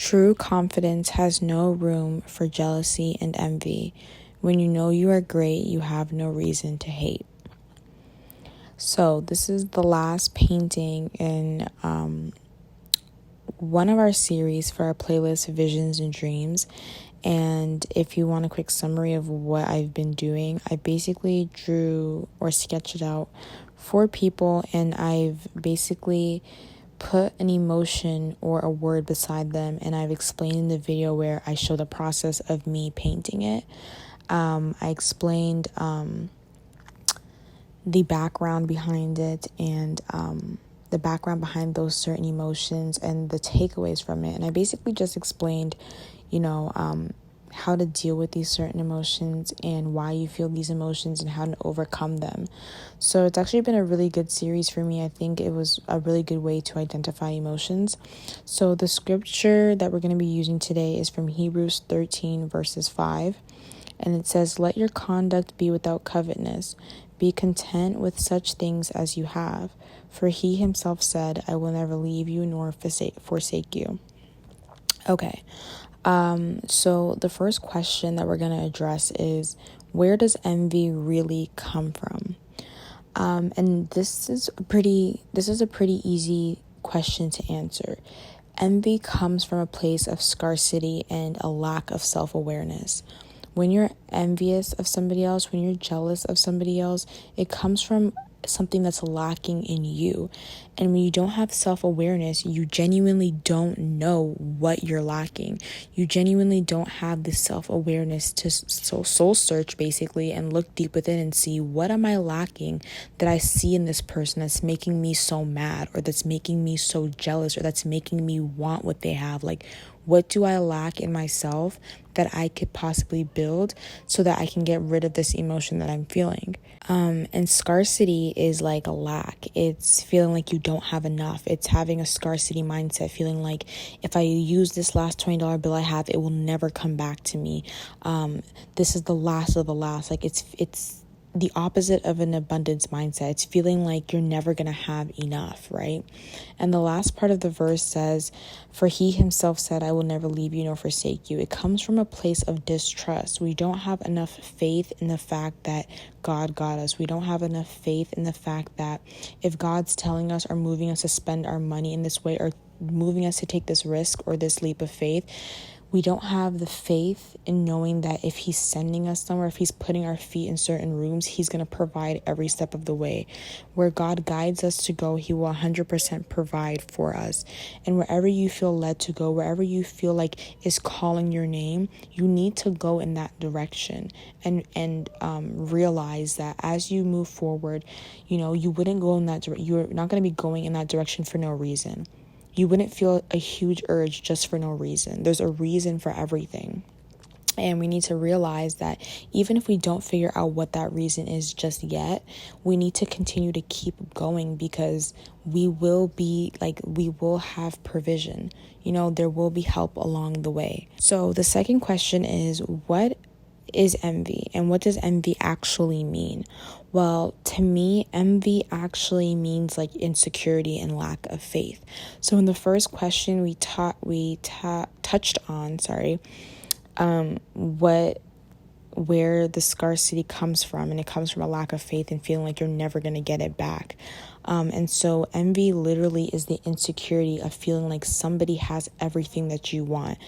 True confidence has no room for jealousy and envy. When you know you are great, you have no reason to hate. So this is the last painting in one of our series for our playlist Visions and Dreams. And if you want a quick summary of what I've been doing, I basically drew or sketched out 4 people, and I've basically put an emotion or a word beside them, and I've explained in the video where I show the process of me painting it. I explained the background behind it, and the background behind those certain emotions and the takeaways from it. And I basically just explained, how to deal with these certain emotions and why you feel these emotions and how to overcome them. So it's actually been a really good series for me. I think it was a really good way to identify emotions. So the scripture that we're going to be using today is from Hebrews 13 verses 5. And it says, "Let your conduct be without covetousness. Be content with such things as you have. For he himself said, I will never leave you nor forsake you." Okay. So the first question that we're going to address is, where does envy really come from? And this is a pretty easy question to answer. Envy comes from a place of scarcity and a lack of self-awareness. When you're envious of somebody else, when you're jealous of somebody else, it comes from something that's lacking in you. And when you don't have self-awareness, you genuinely don't know what you're lacking. You genuinely don't have the self-awareness to soul search basically and look deep within and see, what am I lacking that I see in this person that's making me so mad, or that's making me so jealous, or that's making me want what they have? Like, what do I lack in myself that I could possibly build so that I can get rid of this emotion that I'm feeling? And scarcity is like a lack. It's feeling like you don't have enough. It's having a scarcity mindset, feeling like if I use this last $20 bill I have, it will never come back to me. This is the last of the last. Like it's the opposite of an abundance mindset. It's feeling like you're never going to have enough, right? And the last part of the verse says, "For he himself said, I will never leave you nor forsake you." It comes from a place of distrust. We don't have enough faith in the fact that God got us. We don't have enough faith in the fact that if God's telling us or moving us to spend our money in this way, or moving us to take this risk or this leap of faith, we don't have the faith in knowing that if he's sending us somewhere, if he's putting our feet in certain rooms, he's going to provide every step of the way. Where God guides us to go, he will 100% provide for us. And wherever you feel led to go, wherever you feel like is calling your name, you need to go in that direction and realize that as you move forward, you wouldn't go in that direction. You're not going to be going in that direction for no reason. You wouldn't feel a huge urge just for no reason. There's a reason for everything. And we need to realize that even if we don't figure out what that reason is just yet, we need to continue to keep going, because we will have provision. There will be help along the way. So the second question is, what is envy, and what does envy actually mean? Well, to me, envy actually means like insecurity and lack of faith. So in the first question we touched on, where the scarcity comes from, and it comes from a lack of faith and feeling like you're never going to get it back. And so envy literally is the insecurity of feeling like somebody has everything that you want.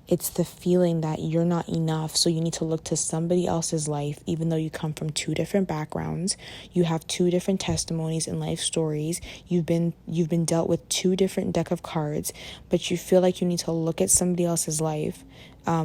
It's the feeling that you're not enough, so you need to look to somebody else's life, even though you come from 2 different backgrounds. You have 2 different testimonies and life stories. You've been dealt with 2 different deck of cards, but you feel like you need to look at somebody else's life,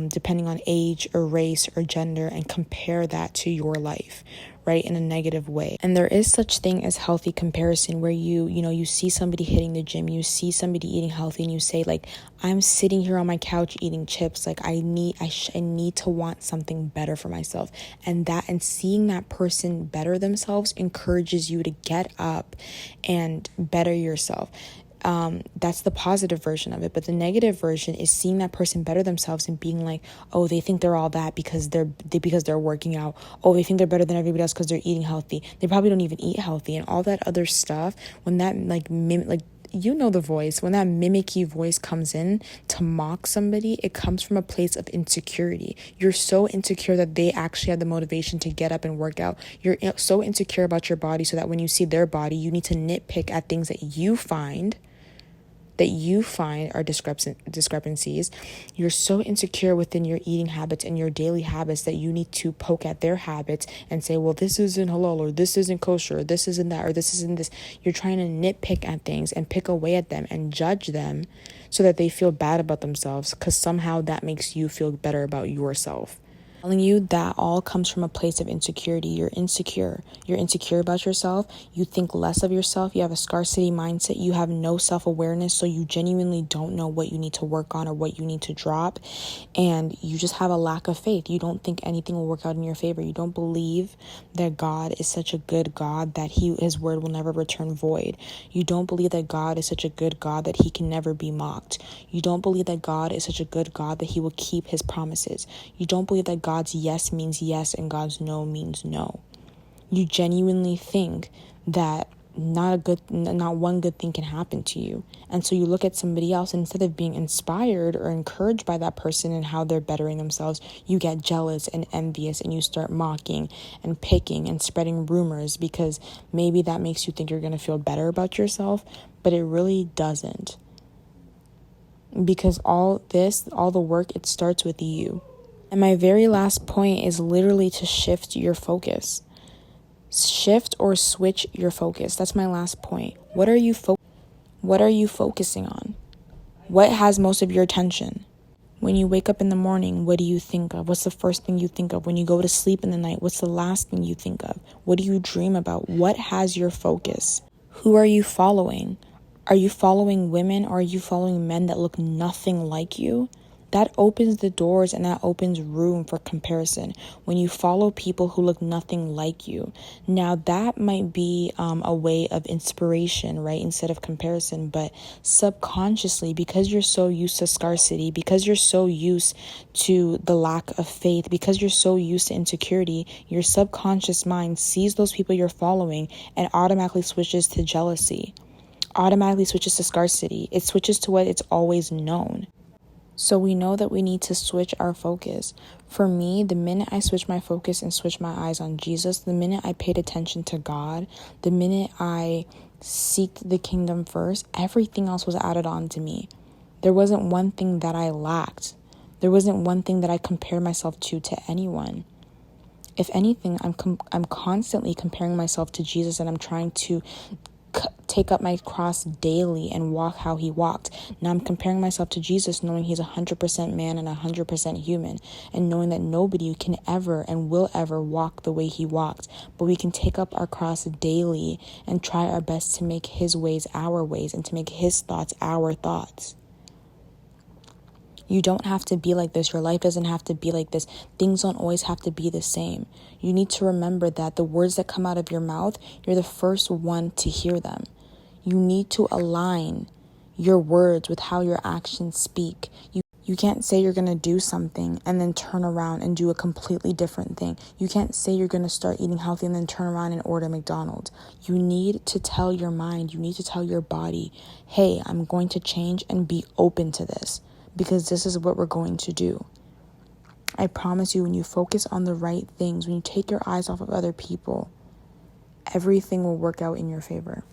depending on age or race or gender, and compare that to your life, right, in a negative way. And there is such thing as healthy comparison, where you see somebody hitting the gym, you see somebody eating healthy, and you say, like, I'm sitting here on my couch eating chips, like I need to want something better for myself. And seeing that person better themselves encourages you to get up and better yourself. That's the positive version of it. But the negative version is seeing that person better themselves and being like, oh, they think they're all that because they're working out. Oh, they think they're better than everybody else because they're eating healthy. They probably don't even eat healthy, and all that other stuff. When that you know the voice, when that mimicky voice comes in to mock somebody, it comes from a place of insecurity. You're so insecure that they actually have the motivation to get up and work out. You're so insecure about your body so that when you see their body, you need to nitpick at things that you find are discrepancies. You're so insecure within your eating habits and your daily habits that you need to poke at their habits and say, well, this isn't halal, or this isn't kosher, or this isn't that, or this isn't this. You're trying to nitpick at things and pick away at them and judge them so that they feel bad about themselves, because somehow that makes you feel better about yourself. Telling you that all comes from a place of insecurity. You're insecure about yourself. You think less of yourself. You have a scarcity mindset. You have no self-awareness, so you genuinely don't know what you need to work on or what you need to drop, and you just have a lack of faith. You don't think anything will work out in your favor. You don't believe that God is such a good God that his word will never return void. You don't believe that God is such a good God that he can never be mocked. You don't believe that God is such a good God that he will keep his promises. You don't believe that God's yes means yes and God's no means no. You genuinely think that not one good thing can happen to you. And so you look at somebody else, and instead of being inspired or encouraged by that person and how they're bettering themselves, you get jealous and envious, and you start mocking and picking and spreading rumors, because maybe that makes you think you're going to feel better about yourself, but it really doesn't. Because all the work, it starts with you. And my very last point is literally to shift your focus. Shift or switch your focus. That's my last point. What are you focusing on? What has most of your attention? When you wake up in the morning, what do you think of? What's the first thing you think of? When you go to sleep in the night, what's the last thing you think of? What do you dream about? What has your focus? Who are you following? Are you following women, or are you following men that look nothing like you? That opens the doors and that opens room for comparison when you follow people who look nothing like you. Now, that might be a way of inspiration, right, instead of comparison, but subconsciously, because you're so used to scarcity, because you're so used to the lack of faith, because you're so used to insecurity, your subconscious mind sees those people you're following and automatically switches to jealousy, automatically switches to scarcity. It switches to what it's always known. So we know that we need to switch our focus. For me, the minute I switched my focus and switched my eyes on Jesus, the minute I paid attention to God, the minute I seeked the kingdom first, everything else was added on to me. There wasn't one thing that I lacked. There wasn't one thing that I compared myself to anyone. If anything, I'm constantly comparing myself to Jesus, and I'm trying to take up my cross daily and walk how he walked. Now I'm comparing myself to Jesus, knowing he's 100% man and 100% human, and knowing that nobody can ever and will ever walk the way he walked. But we can take up our cross daily and try our best to make his ways our ways and to make his thoughts our thoughts. You don't have to be like this. Your life doesn't have to be like this. Things don't always have to be the same. You need to remember that the words that come out of your mouth, you're the first one to hear them. You need to align your words with how your actions speak. You can't say you're going to do something and then turn around and do a completely different thing. You can't say you're going to start eating healthy and then turn around and order McDonald's. You need to tell your mind, you need to tell your body, hey, I'm going to change and be open to this, because this is what we're going to do. I promise you, when you focus on the right things, when you take your eyes off of other people, everything will work out in your favor.